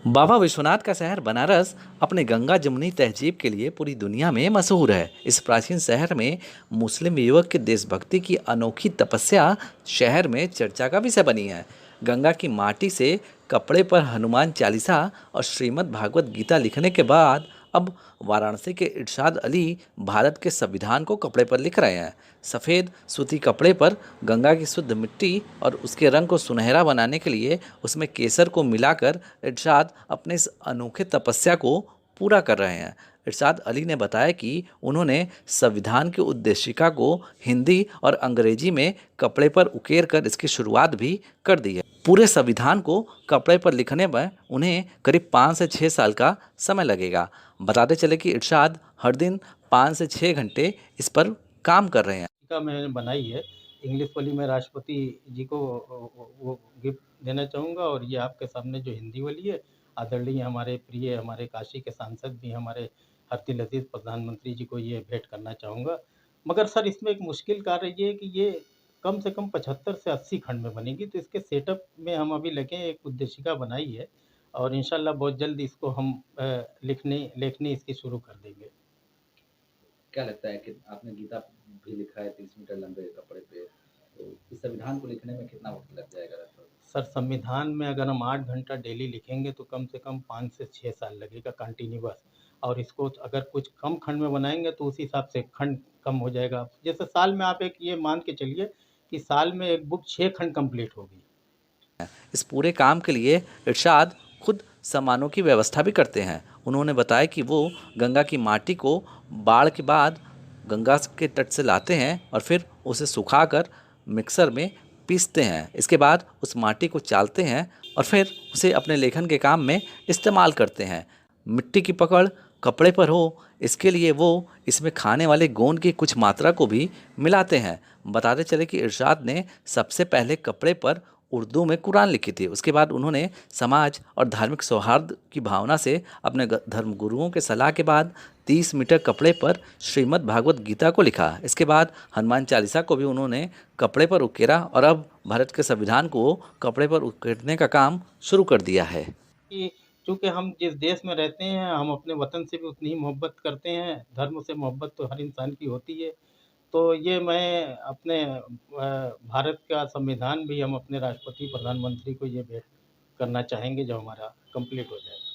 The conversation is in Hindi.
बाबा विश्वनाथ का शहर बनारस अपने गंगा जमुनी तहजीब के लिए पूरी दुनिया में मशहूर है। इस प्राचीन शहर में मुस्लिम युवक की देशभक्ति की अनोखी तपस्या शहर में चर्चा का विषय बनी है। गंगा की माटी से कपड़े पर हनुमान चालीसा और श्रीमद् भागवत गीता लिखने के बाद अब वाराणसी के इरशाद अली भारत के संविधान को कपड़े पर लिख रहे हैं। सफ़ेद सूती कपड़े पर गंगा की शुद्ध मिट्टी और उसके रंग को सुनहरा बनाने के लिए उसमें केसर को मिलाकर इरशाद अपने इस अनोखे तपस्या को पूरा कर रहे हैं। इरशाद अली ने बताया कि उन्होंने संविधान की उद्देशिका को हिंदी और अंग्रेजी में कपड़े पर उकेर कर इसकी शुरुआत भी कर दी है। पूरे संविधान को कपड़े पर लिखने में उन्हें करीब 5 से 6 साल का समय लगेगा। बताते चले कि इरशाद हर दिन 5 से 6 घंटे इस पर काम कर रहे हैं। का मैंने बनाई है। इंग्लिश वाली मैं राष्ट्रपति जी को वो गिफ्ट देना चाहूँगा, और ये आपके सामने जो हिंदी वाली है, आदरणीय हमारे प्रिय हमारे काशी के सांसद भी हमारे हरदीप लतीफ़ प्रधानमंत्री जी को ये भेंट करना चाहूँगा। मगर सर, इसमें एक मुश्किल कार्य ये है कि ये कम से कम 75 से 80 खंड में बनेगी, तो इसके सेटअप में हम अभी लगे हैं। एक उद्देशिका बनाई है और इंशाल्लाह बहुत जल्द इसको हम लेखनी इसकी शुरू कर देंगे। क्या लगता है कि आपने गीता भी लिखा है 30 मीटर लंबे कपड़े पे, तो इस संविधान को लिखने में कितना वक्त लग जाएगा लगभग? सर, संविधान में अगर हम 8 घंटा डेली लिखेंगे तो कम से कम 5 से 6 साल लगेगा कंटिन्यूअस। और इसको अगर कुछ कम खंड में बनाएँगे तो उस हिसाब से खंड कम हो जाएगा। जैसे साल में आप एक ये मान के चलिए कि साल में एक बुक 6 खंड कंप्लीट होगी। इस पूरे काम के लिए इरशाद खुद सामानों की व्यवस्था भी करते हैं। उन्होंने बताया कि वो गंगा की माटी को बाढ़ के बाद गंगा के तट से लाते हैं और फिर उसे सुखाकर मिक्सर में पीसते हैं। इसके बाद उस माटी को चालते हैं और फिर उसे अपने लेखन के काम में इस्तेमाल करते हैं। मिट्टी की पकड़ कपड़े पर हो, इसके लिए वो इसमें खाने वाले गोंद की कुछ मात्रा को भी मिलाते हैं। बताते चले कि इरशाद ने सबसे पहले कपड़े पर उर्दू में कुरान लिखी थी। उसके बाद उन्होंने समाज और धार्मिक सौहार्द की भावना से अपने धर्मगुरुओं के सलाह के बाद 30 मीटर कपड़े पर श्रीमद् भागवत गीता को लिखा। इसके बाद हनुमान चालीसा को भी उन्होंने कपड़े पर उकेरा और अब भारत के संविधान को कपड़े पर उकेरने का काम शुरू कर दिया है। कि चूँकि हम जिस देश में रहते हैं, हम अपने वतन से भी उतनी ही मोहब्बत करते हैं। धर्म से मोहब्बत तो हर इंसान की होती है। तो ये मैं अपने भारत का संविधान भी हम अपने राष्ट्रपति प्रधानमंत्री को ये भेंट करना चाहेंगे जब हमारा कंप्लीट हो जाएगा।